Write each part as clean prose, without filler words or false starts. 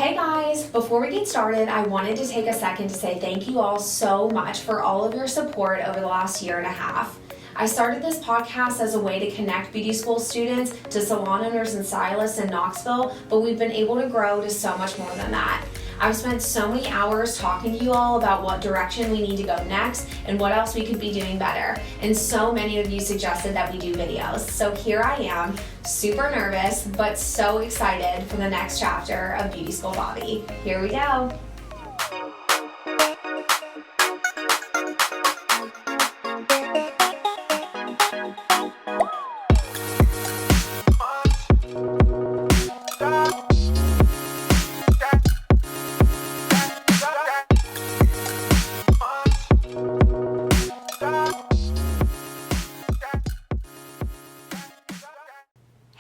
Hey guys, before we get started, I wanted to take a second to say thank you all so much for all of your support over the last year and a half. I started this podcast as a way to connect beauty school students to salon owners and stylists in Knoxville, but we've been able to grow to so much more than that. I've spent so many hours talking to you all about what direction we need to go next and what else we could be doing better. And so many of you suggested that we do videos. So here I am, super nervous, but so excited for the next chapter of Beauty School Bobby. Here we go.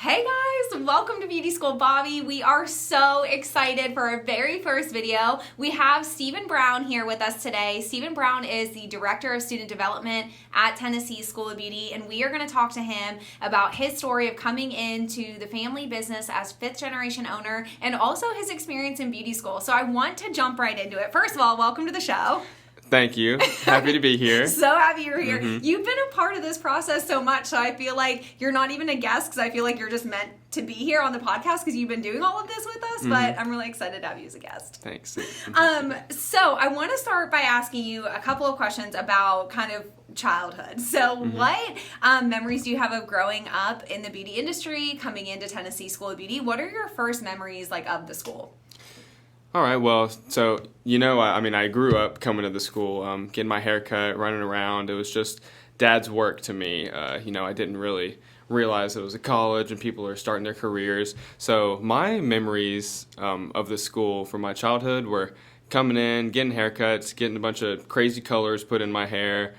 Hey guys, welcome to Beauty School Bobby. We are so excited for our very first video. We have Stephen Brown here with us today. Stephen Brown is the Director of Student Development at Tennessee School of Beauty, and we are going to talk to him about his story of coming into the family business as fifth generation owner and also his experience in beauty school. So I want to jump right into it. First of all, welcome to the show. Thank you. Happy to be here. So happy you're here. Mm-hmm. You've been a part of this process so much, so I feel like you're not even a guest because I feel like you're just meant to be here on the podcast because you've been doing all of this with us, but I'm really excited to have you as a guest. Thanks. So I want to start by asking you a couple of questions about kind of childhood. So what memories do you have of growing up in the beauty industry, coming into Tennessee School of Beauty? What are your first memories like of the school? All right, well, so, I grew up coming to the school, getting my hair cut, running around. It was just dad's work to me. I didn't really realize it was a college and people are starting their careers. So my memories of the school from my childhood were coming in, getting haircuts, getting a bunch of crazy colors put in my hair,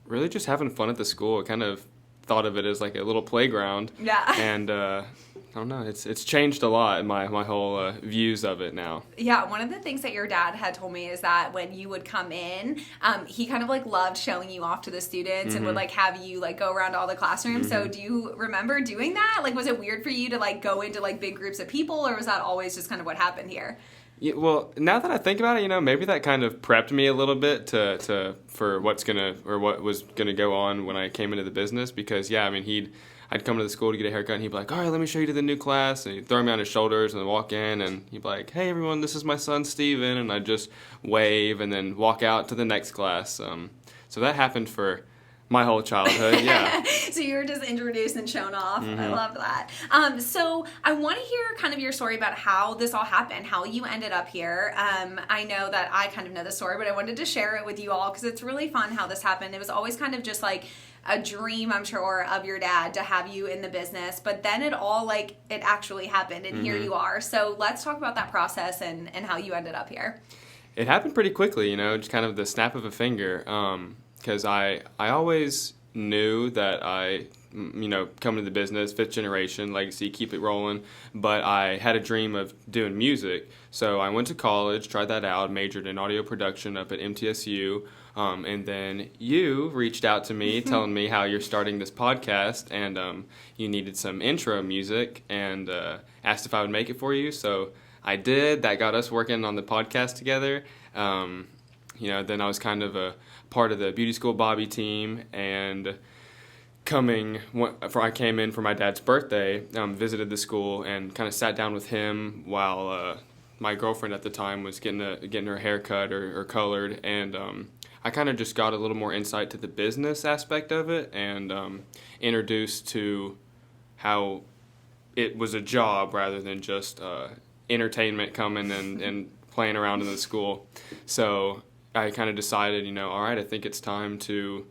really just having fun at the school. I kind of thought of it as like a little playground. Yeah. And I don't know, it's changed a lot in my whole views of it now. Yeah, one of the things that your dad had told me is that when you would come in, he kind of like loved showing you off to the students and would like have you like go around all the classrooms. So do you remember doing that? Like, was it weird for you to like go into like big groups of people, or was that always just kind of what happened here? Yeah, well, now that I think about it, maybe that kind of prepped me a little bit for what was gonna go on when I came into the business. Because I'd come to the school to get a haircut, and he'd be like, all right, let me show you to the new class. And he'd throw me on his shoulders and then walk in, and he'd be like, hey, everyone, this is my son, Steven. And I'd just wave and then walk out to the next class. So that happened for my whole childhood, yeah. So you were just introduced and shown off. I love that. So I want to hear kind of your story about how this all happened, how you ended up here. I know that I kind of know the story, but I wanted to share it with you all because it's really fun how this happened. It was always kind of just like a dream, I'm sure, of your dad to have you in the business, but then it actually happened, and here you are. So let's talk about that process and how you ended up here. It happened pretty quickly, just kind of the snap of a finger, because I always knew that I, coming to the business, fifth generation, legacy, keep it rolling, but I had a dream of doing music, so I went to college, tried that out, majored in audio production up at MTSU. And then you reached out to me telling me how you're starting this podcast and you needed some intro music and asked if I would make it for you. So I did. That got us working on the podcast together. Then I was kind of a part of the Beauty School Bobby team, and I came in for my dad's birthday, visited the school and kind of sat down with him while my girlfriend at the time was getting her hair cut or colored, and I kind of just got a little more insight to the business aspect of it and introduced to how it was a job rather than just entertainment coming and playing around in the school. So I kind of decided, all right, I think it's time to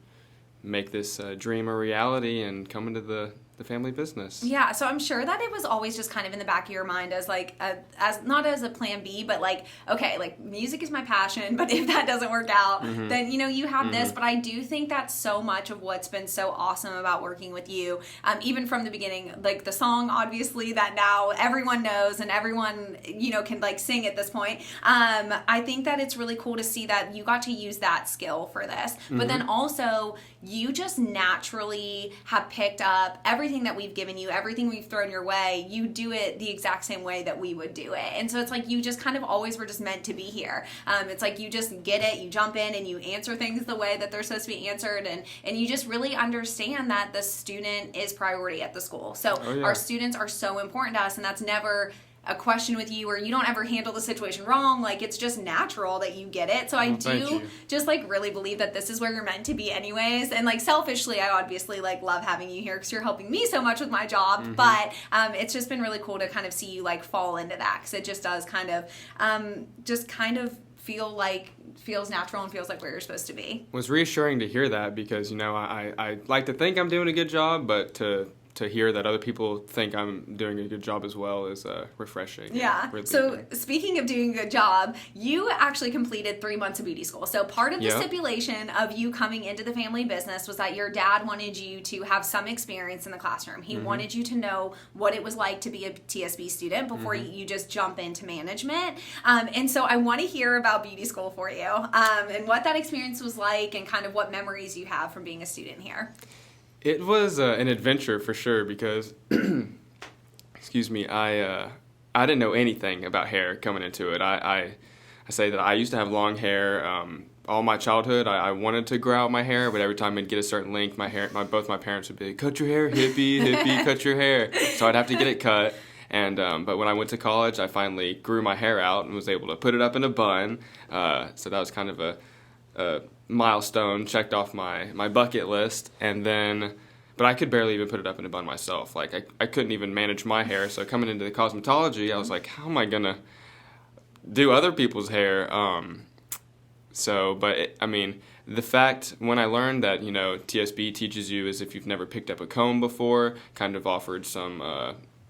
make this dream a reality and come into the family business. Yeah, so I'm sure that it was always just kind of in the back of your mind as like as not as a plan B, but like, okay, like music is my passion, but if that doesn't work out, then you have this. But I do think that's so much of what's been so awesome about working with you, even from the beginning, like the song obviously that now everyone knows and everyone can like sing at this point. I think that it's really cool to see that you got to use that skill for this, but then also you just naturally have picked up everything everything that we've given you, everything we've thrown your way, you do it the exact same way that we would do it. And so it's like you just kind of always were just meant to be here. It's like you just get it, you jump in and you answer things the way that they're supposed to be answered, and you just really understand that the student is priority at the school. So our students are so important to us, and that's never a question with you, or you don't ever handle the situation wrong. Like, it's just natural that you get it. So I do just like really believe that this is where you're meant to be anyways. And like selfishly, I obviously like love having you here because you're helping me so much with my job. But it's just been really cool to kind of see you like fall into that, because it just does kind of feels natural and feels like where you're supposed to be. It was reassuring to hear that, because, you know, I like to think I'm doing a good job, but to hear that other people think I'm doing a good job as well is refreshing. Yeah. So speaking of doing a good job, you actually completed 3 months of beauty school. So part of the stipulation of you coming into the family business was that your dad wanted you to have some experience in the classroom. He wanted you to know what it was like to be a TSB student before you just jump into management. And so I want to hear about beauty school for you, and what that experience was like, and kind of what memories you have from being a student here. It was an adventure for sure, because, excuse me, I didn't know anything about hair coming into it. I say that I used to have long hair all my childhood. I wanted to grow out my hair, but every time I'd get a certain length, both my parents would be like, cut your hair, hippie, cut your hair. So I'd have to get it cut. And but when I went to college, I finally grew my hair out and was able to put it up in a bun. So that was kind of a milestone checked off my bucket list. And then, but I could barely even put it up in a bun myself. Like I couldn't even manage my hair. So coming into the cosmetology, I was like, how am I gonna do other people's hair? The fact when I learned that, you know, TSB teaches you as if you've never picked up a comb before, kind of offered some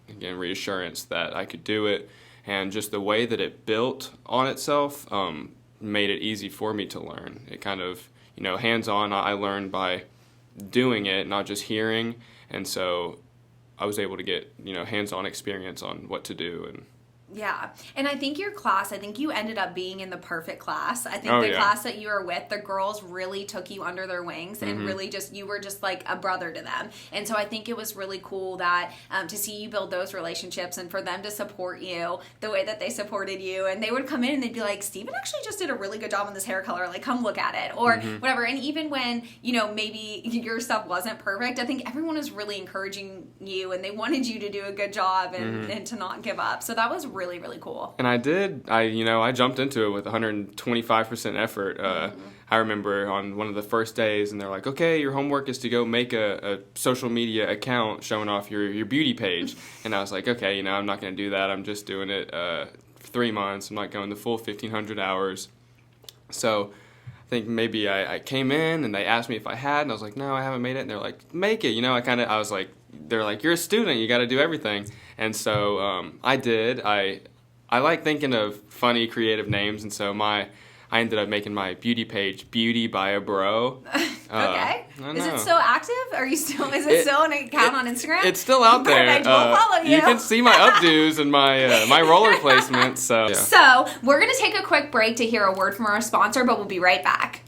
again reassurance that I could do it, and just the way that it built on itself made it easy for me to learn. It kind of, you know, hands-on, I learned by doing it, not just hearing, and so I was able to get, you know, hands-on experience on what to do. And yeah. And I think your class, I think you ended up being in the perfect class. I think the class that you were with, the girls really took you under their wings and really just, you were just like a brother to them. And so I think it was really cool that to see you build those relationships and for them to support you the way that they supported you. And they would come in and they'd be like, Steven actually just did a really good job on this hair color. Like, come look at it or whatever. And even when, you know, maybe your stuff wasn't perfect, I think everyone was really encouraging you and they wanted you to do a good job and to not give up. So that was really, really cool. And I did. I jumped into it with 125% effort. I remember on one of the first days, and they're like, okay, your homework is to go make a social media account showing off your beauty page. And I was like, okay, you know, I'm not going to do that. I'm just doing it for 3 months. I'm not going the full 1,500 hours. So I think maybe I came in and they asked me if I had, and I was like, no, I haven't made it. And they're like, make it. You know, I was like, they're like, you're a student, you got to do everything. And so I did. I like thinking of funny, creative names, and so I ended up making my beauty page Beauty by a Bro. Okay. Is it still active? Is it still an account on Instagram? It's still out there. Perfect. We'll follow you. You can see my updos and my roller placements. So we're going to take a quick break to hear a word from our sponsor, but we'll be right back.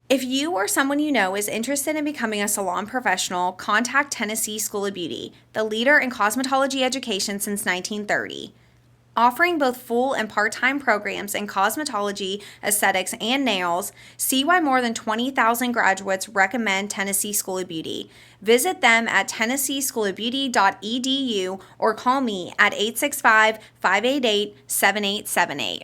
If you or someone you know is interested in becoming a salon professional, contact Tennessee School of Beauty, the leader in cosmetology education since 1930. Offering both full and part-time programs in cosmetology, aesthetics, and nails, see why more than 20,000 graduates recommend Tennessee School of Beauty. Visit them at tennesseeschoolofbeauty.edu or call me at 865-588-7878.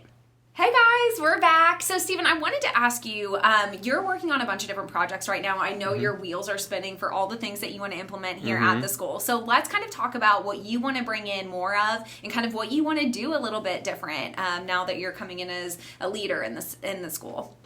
Hey guys, we're back. So Steven, I wanted to ask you, you're working on a bunch of different projects right now. I know your wheels are spinning for all the things that you want to implement here at the school. So let's kind of talk about what you want to bring in more of and kind of what you want to do a little bit different now that you're coming in as a leader in the school.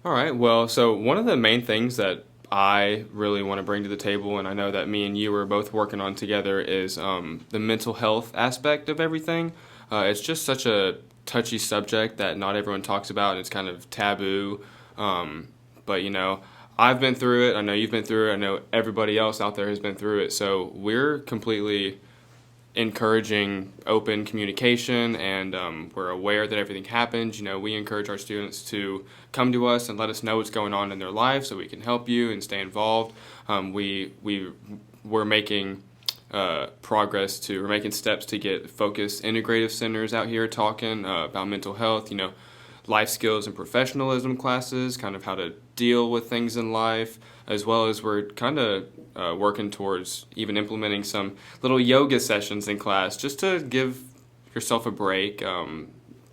All right. Well, so one of the main things that I really want to bring to the table, and I know that me and you are both working on together, is the mental health aspect of everything. It's just such a touchy subject that not everyone talks about. It's kind of taboo, but you know, I've been through it. I know you've been through it. I know everybody else out there has been through it. So we're completely encouraging open communication, and we're aware that everything happens. You know, we encourage our students to come to us and let us know what's going on in their life so we can help you and stay involved. We we're making we're making steps to get focused integrative centers out here talking about mental health, life skills and professionalism classes, kind of how to deal with things in life, as well as we're kind of working towards even implementing some little yoga sessions in class just to give yourself a break.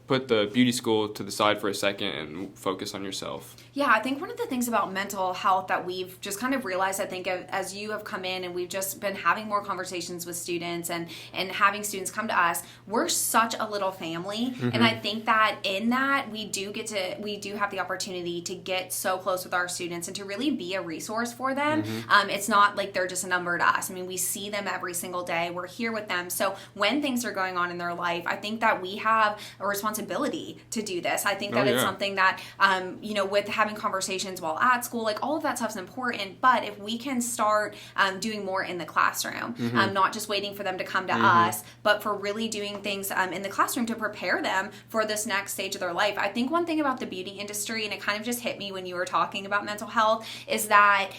Put the beauty school to the side for a second and focus on yourself. Yeah, I think one of the things about mental health that we've just kind of realized, I think, as you have come in and we've just been having more conversations with students and having students come to us, we're such a little family. Mm-hmm. And I think that in that we do have the opportunity to get so close with our students and to really be a resource for them. Mm-hmm. It's not like they're just a number to us. I mean, we see them every single day. We're here with them. So when things are going on in their life, I think that we have a responsibility to do this. I think that it's something that, with having conversations while at school, like all of that stuff's important. But if we can start doing more in the classroom, not just waiting for them to come to us, but for really doing things in the classroom to prepare them for this next stage of their life. I think one thing about the beauty industry, and it kind of just hit me when you were talking about mental health, is that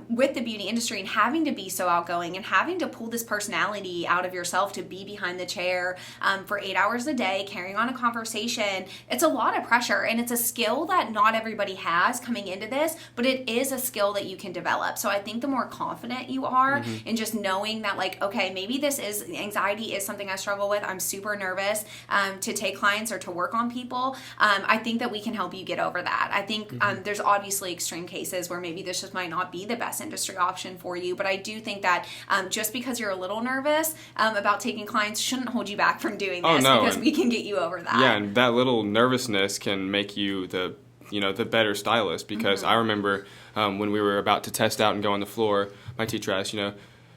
with the beauty industry and having to be so outgoing and having to pull this personality out of yourself to be behind the chair for 8 hours a day, carrying on a conversation, it's a lot of pressure, and it's a skill that not everybody has coming into this, but it is a skill that you can develop. So I think the more confident you are in just knowing that, like, okay, maybe anxiety is something I struggle with. I'm super nervous to take clients or to work on people. I think that we can help you get over that. I think there's obviously extreme cases where maybe this just might not be the best industry option for you, but I do think that just because you're a little nervous about taking clients shouldn't hold you back from doing this, because we can get you over that. Yeah, and that little nervousness can make you the better stylist, because I remember when we were about to test out and go on the floor, my teacher asked,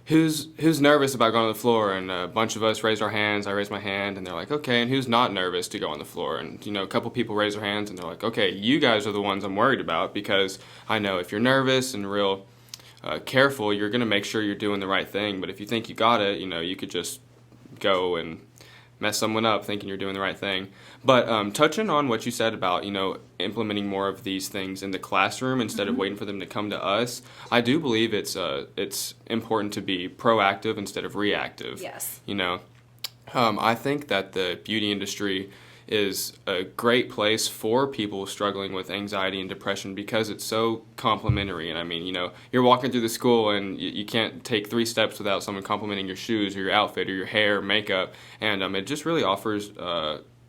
who's nervous about going on the floor? And a bunch of us raised our hands. I raised my hand, and they're like, okay, and who's not nervous to go on the floor? And, a couple people raised their hands, and they're like, okay, you guys are the ones I'm worried about, because I know if you're nervous and real careful, you're going to make sure you're doing the right thing. But if you think you got it, you could just go and mess someone up thinking you're doing the right thing. But touching on what you said about, implementing more of these things in the classroom instead of waiting for them to come to us, I do believe it's important to be proactive instead of reactive. Yes. I think that the beauty industry is a great place for people struggling with anxiety and depression, because it's so complimentary. And I mean, you're walking through the school and you can't take 3 steps without someone complimenting your shoes or your outfit or your hair or makeup. And it just really offers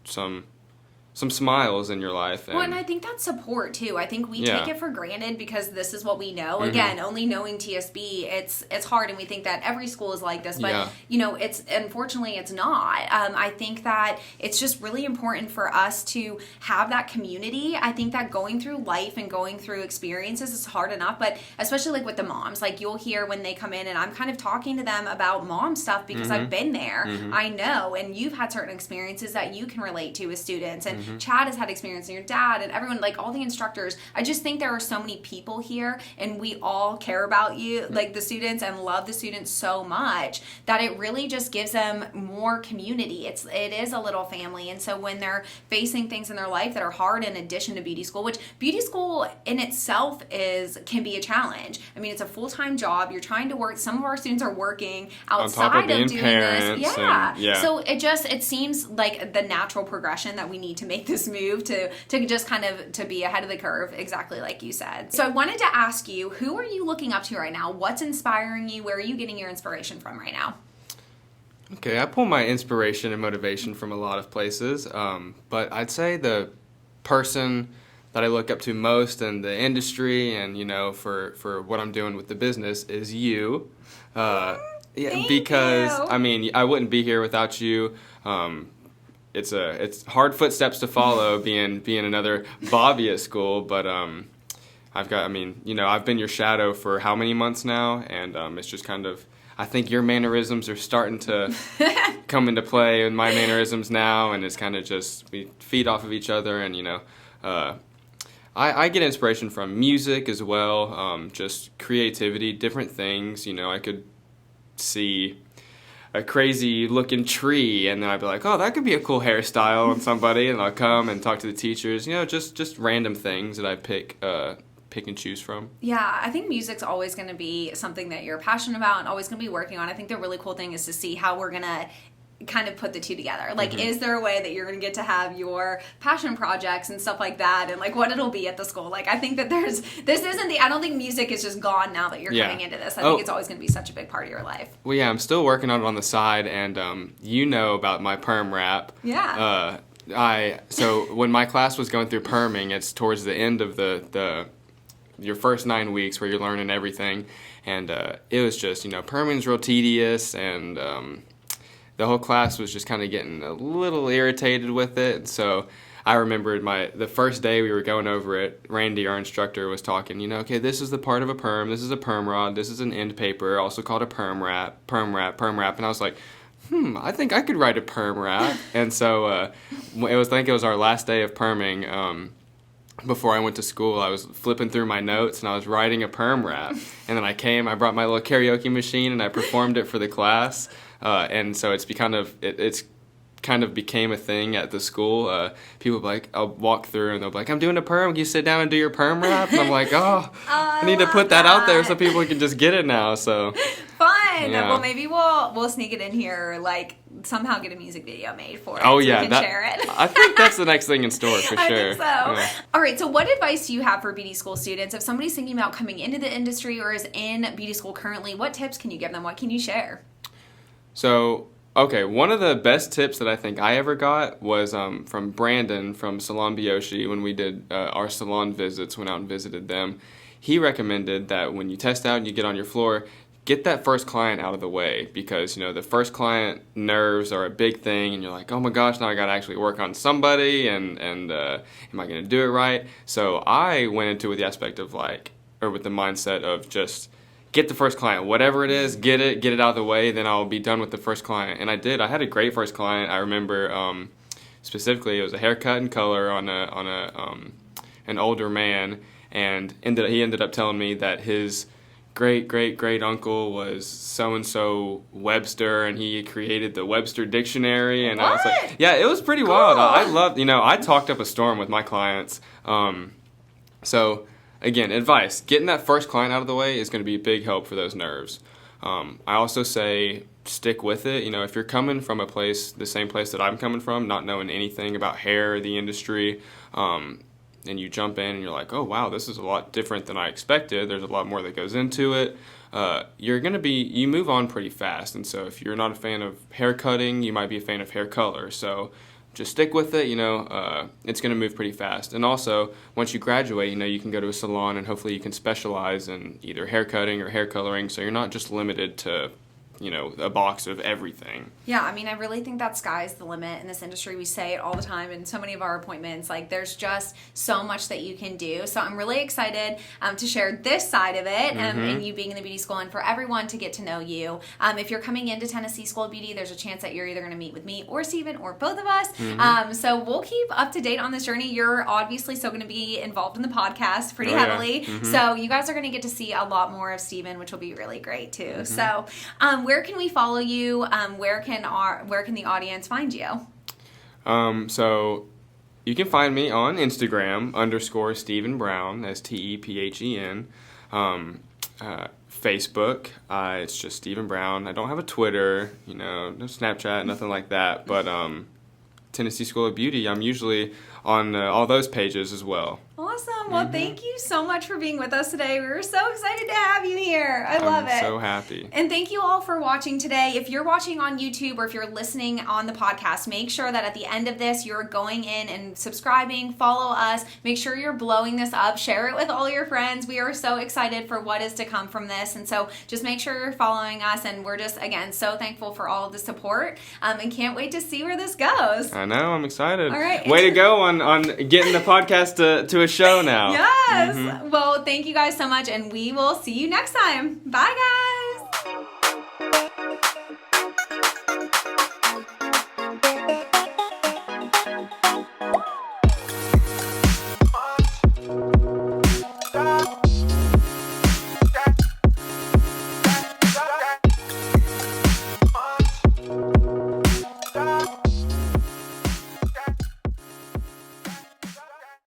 some smiles in your life. And I think that's support too. I think we take it for granted because this is what we know. Again, only knowing TSB, it's hard, and we think that every school is like this, but it's unfortunately it's not. I think that it's just really important for us to have that community. I think that going through life and going through experiences is hard enough, but especially like with the moms, like you'll hear when they come in and I'm kind of talking to them about mom stuff because I've been there. I know, and you've had certain experiences that you can relate to as students, and Chad has had experience, and your dad, and everyone, like all the instructors. I just think there are so many people here, and we all care about you, like the students, and love the students so much that it really just gives them more community. It is a little family, and so when they're facing things in their life that are hard, in addition to beauty school, which beauty school in itself can be a challenge. I mean, it's a full-time job. You're trying to work. Some of our students are working outside of doing this. So it seems like the natural progression that we need to make this move to just kind of to be ahead of the curve, exactly like you said. So I wanted to ask you, who are you looking up to right now? What's inspiring you? Where are you getting your inspiration from right now? Okay, I pull my inspiration and motivation from a lot of places, but I'd say the person that I look up to most in the industry and, for what I'm doing with the business is you. Because I mean, I wouldn't be here without you. It's hard footsteps to follow being another Bobby at school, but I've been your shadow for how many months now, and it's just kind of, I think your mannerisms are starting to come into play in my mannerisms now, and it's kind of just, we feed off of each other, and I get inspiration from music as well, just creativity, different things. I could see a crazy looking tree, and then I'd be like, oh, that could be a cool hairstyle on somebody, and I'll come and talk to the teachers, just random things that I pick pick and choose from. Yeah, I think music's always going to be something that you're passionate about and always going to be working on. I think the really cool thing is to see how we're going to kind of put the two together. Like, is there a way that you're going to get to have your passion projects and stuff like that, and like what it'll be at the school? Like, I think that I don't think music is just gone now that you're coming into this. I think it's always going to be such a big part of your life. Well, yeah, I'm still working on it on the side, and you know about my perm rap. Yeah. So when my class was going through perming, it's towards the end of your first 9 weeks where you're learning everything, and it was just, perming's real tedious, and the whole class was just kind of getting a little irritated with it. So I remembered the first day we were going over it, Randy, our instructor, was talking, okay, this is the part of a perm, this is a perm rod, this is an end paper, also called a perm rap. And I was like, I think I could write a perm rap. And so I think it was our last day of perming. Before I went to school, I was flipping through my notes and I was writing a perm rap. And then I brought my little karaoke machine and I performed it for the class. And so it's kind of became a thing at the school. People be like, I'll walk through and they'll be like, I'm doing a perm. Can you sit down and do your perm rap? And I'm like, I need to put that out there so people can just get it now. So fun. Yeah. Well, maybe we'll sneak it in here, or like somehow get a music video made for it. Oh so yeah, we can share it. I think that's the next thing in store for sure. I think so. Yeah. All right. So, what advice do you have for beauty school students? If somebody's thinking about coming into the industry or is in beauty school currently, what tips can you give them? What can you share? So, okay, one of the best tips that I think I ever got was from Brandon from Salon Bioshi. When we did our salon visits, went out and visited them. He recommended that when you test out and you get on your floor, get that first client out of the way, because the first client nerves are a big thing, and you're like, oh my gosh, now I got to actually work on somebody, and am I going to do it right? So I went into it with the aspect of with the mindset of just get the first client, whatever it is, get it out of the way, then I'll be done with the first client. And I did. I had a great first client. I remember specifically it was a haircut and color on an older man, and he ended up telling me that his great uncle was so-and-so Webster, and he created the Webster dictionary. And what? I was like, yeah, it was pretty wild. I loved, I talked up a storm with my clients. So again, advice, getting that first client out of the way is going to be a big help for those nerves. I also say stick with it. If you're coming from the same place that I'm coming from, not knowing anything about hair or the industry, and you jump in and you're like, oh wow, this is a lot different than I expected, there's a lot more that goes into it, you move on pretty fast. And so if you're not a fan of hair cutting, you might be a fan of hair color. So just stick with it, it's going to move pretty fast. And also, once you graduate, you can go to a salon and hopefully you can specialize in either hair cutting or hair coloring, so you're not just limited to a box of everything. Yeah, I really think that sky's the limit in this industry. We say it all the time in so many of our appointments. There's just so much that you can do. So I'm really excited to share this side of it, and you being in the beauty school, and for everyone to get to know you. If you're coming into Tennessee School of Beauty, there's a chance that you're either going to meet with me or Steven or both of us. So we'll keep up to date on this journey. You're obviously still going to be involved in the podcast pretty heavily. So you guys are going to get to see a lot more of Steven, which will be really great too. So where can we follow you? Where can the audience find you? So you can find me on Instagram _Steven Brown, STEPHEN. Facebook, it's just Steven Brown. I don't have a Twitter, no Snapchat, nothing like that. But Tennessee School of Beauty, I'm usually on all those pages as well. Awesome. Well, thank you so much for being with us today. We were so excited to have you here. I love it. I'm so happy. And thank you all for watching today. If you're watching on YouTube or if you're listening on the podcast, make sure that at the end of this, you're going in and subscribing, follow us. Make sure you're blowing this up. Share it with all your friends. We are so excited for what is to come from this. And so just make sure you're following us. And we're just, again, so thankful for all of the support and can't wait to see where this goes. I know. I'm excited. All right. Way to go on getting the podcast to a show now. Yes. Well, thank you guys so much, and we will see you next time. Bye, guys.